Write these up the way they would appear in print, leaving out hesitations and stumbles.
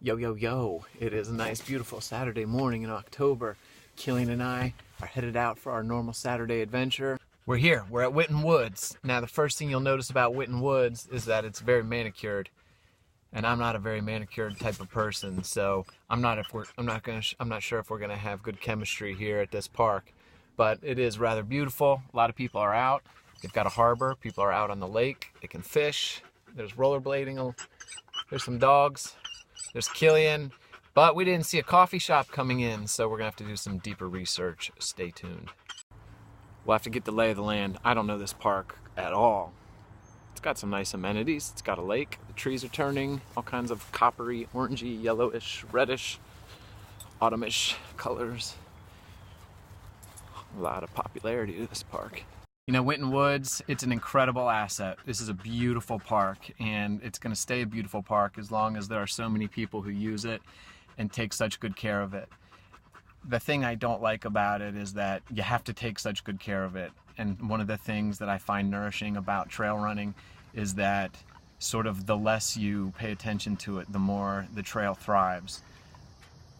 Yo, yo, yo. It is a nice, beautiful Saturday morning in October. Killian and I are headed out for our normal Saturday adventure. We're here. We're at Winton Woods. Now, the first thing you'll notice about Winton Woods is that it's very manicured. And I'm not a very manicured type of person, so I'm not sure if we're gonna have good chemistry here at this park. But it is rather beautiful. A lot of people are out. They've got a harbor. People are out on the lake. They can fish. There's rollerblading. There's some dogs. There's Killian. But we didn't see a coffee shop coming in, so we're gonna have to do some deeper research. Stay tuned. We'll have to get the lay of the land. I don't know this park at all. It's got some nice amenities. It's got a lake. The trees are turning. All kinds of coppery, orangey, yellowish, reddish, autumnish colors. A lot of popularity to this park. You know, Winton Woods, it's an incredible asset. This is a beautiful park, and it's going to stay a beautiful park as long as there are so many people who use it and take such good care of it. The thing I don't like about it is that you have to take such good care of it. And one of the things that I find nourishing about trail running is that sort of the less you pay attention to it, the more the trail thrives.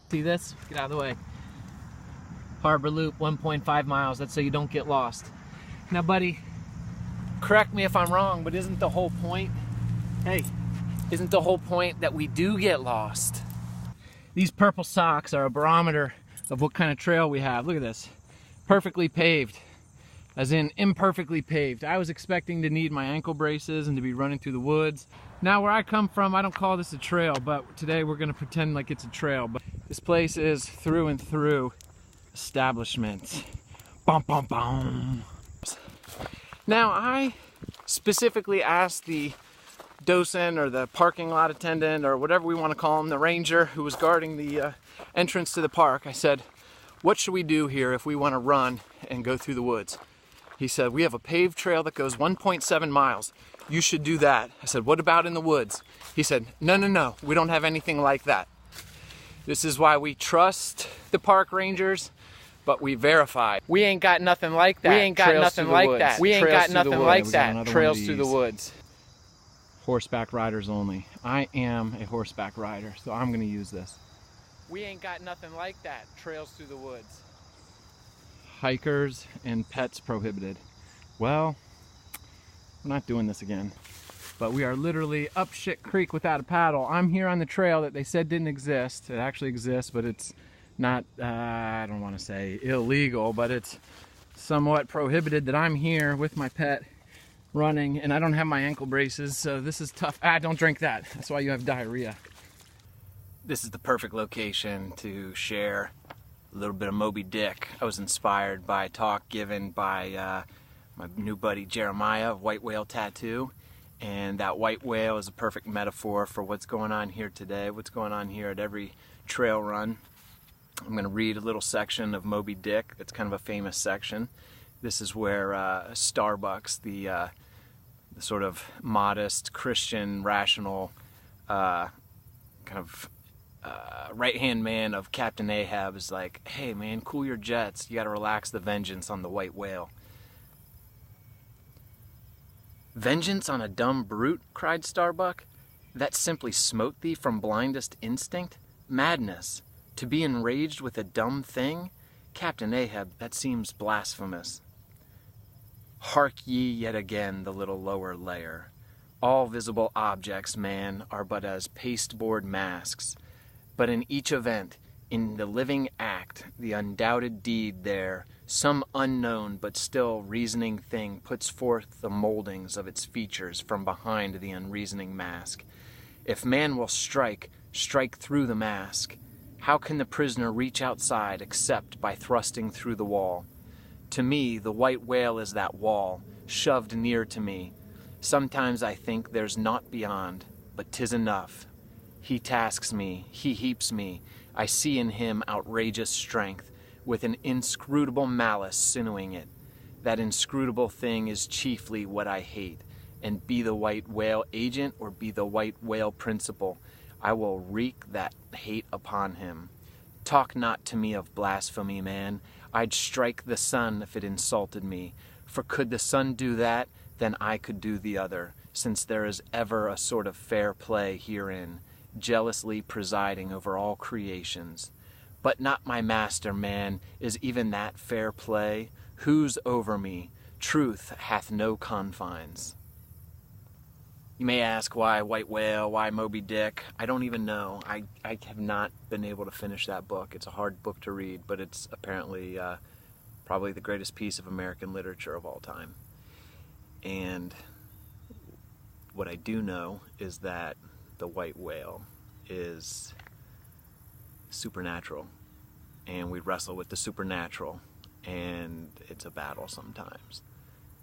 See this? Get out of the way. Harbor Loop, 1.5 miles. That's so you don't get lost. Now, buddy, correct me if I'm wrong, but isn't the whole point, isn't the whole point that we do get lost? These purple socks are a barometer of what kind of trail we have. Look at this. Perfectly paved. As in imperfectly paved. I was expecting to need my ankle braces and to be running through the woods. Now, where I come from, I don't call this a trail, but today we're gonna pretend like it's a trail. But this place is through and through establishments. Bum, bum, bum. Now, I specifically asked the docent or the parking lot attendant or whatever we want to call him, the ranger who was guarding the entrance to the park. I said, what should we do here if we want to run and go through the woods? He said, we have a paved trail that goes 1.7 miles. You should do that. I said, what about in the woods? He said, no, we don't have anything like that. This is why we trust the park rangers, but we verify. We ain't got nothing like that. We ain't got nothing like that. We ain't got nothing like that. Trails through the woods. Horseback riders only. I am a horseback rider, so I'm gonna use this. We ain't got nothing like that. Trails through the woods. Hikers and pets prohibited. Well, we're not doing this again. But we are literally up shit creek without a paddle. I'm here on the trail that they said didn't exist. It actually exists, but it's not, I don't want to say illegal, but it's somewhat prohibited that I'm here with my pet running, and I don't have my ankle braces, so this is tough. Don't drink that. That's why you have diarrhea. This is the perfect location to share a little bit of Moby Dick. I was inspired by a talk given by my new buddy Jeremiah of White Whale Tattoo, and that white whale is a perfect metaphor for what's going on here today, what's going on here at every trail run. I'm going to read a little section of Moby Dick. It's kind of a famous section. This is where Starbucks, the sort of modest, Christian, rational, kind of right-hand man of Captain Ahab is like, hey man, cool your jets. You got to relax the vengeance on the white whale. Vengeance on a dumb brute, cried Starbuck. That simply smote thee from blindest instinct? Madness. To be enraged with a dumb thing? Captain Ahab, that seems blasphemous. Hark ye yet again the little lower layer. All visible objects, man, are but as pasteboard masks. But in each event, in the living act, the undoubted deed there, some unknown but still reasoning thing puts forth the moldings of its features from behind the unreasoning mask. If man will strike through the mask. How can the prisoner reach outside except by thrusting through the wall? To me, the white whale is that wall, shoved near to me. Sometimes I think there's naught beyond, but 'tis enough. He tasks me, he heaps me. I see in him outrageous strength, with an inscrutable malice sinewing it. That inscrutable thing is chiefly what I hate, and be the white whale agent or be the white whale principal, I will wreak that hate upon him. Talk not to me of blasphemy, man. I'd strike the sun if it insulted me. For could the sun do that, then I could do the other, since there is ever a sort of fair play herein, jealously presiding over all creations. But not my master, man, is even that fair play. Who's over me? Truth hath no confines. You may ask why White Whale, why Moby Dick? I don't even know. I have not been able to finish that book. It's a hard book to read, but it's apparently probably the greatest piece of American literature of all time. And what I do know is that the white whale is supernatural, and we wrestle with the supernatural, and it's a battle sometimes,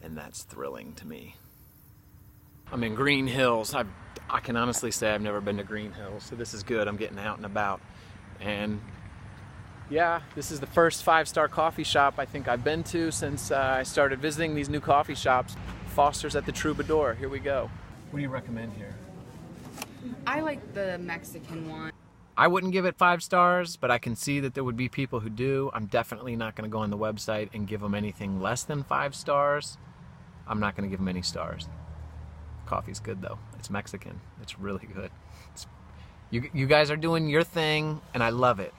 and that's thrilling to me. I'm in Green Hills. I can honestly say I've never been to Green Hills, so this is good. I'm getting out and about. And yeah, this is the first 5-star coffee shop I think I've been to since I started visiting these new coffee shops. Foster's at the Troubadour. Here we go. What do you recommend here? I like the Mexican one. I wouldn't give it 5 stars, but I can see that there would be people who do. I'm definitely not going to go on the website and give them anything less than 5 stars. I'm not going to give them any stars. Coffee's good though. It's Mexican. It's really good. You guys are doing your thing, and I love it.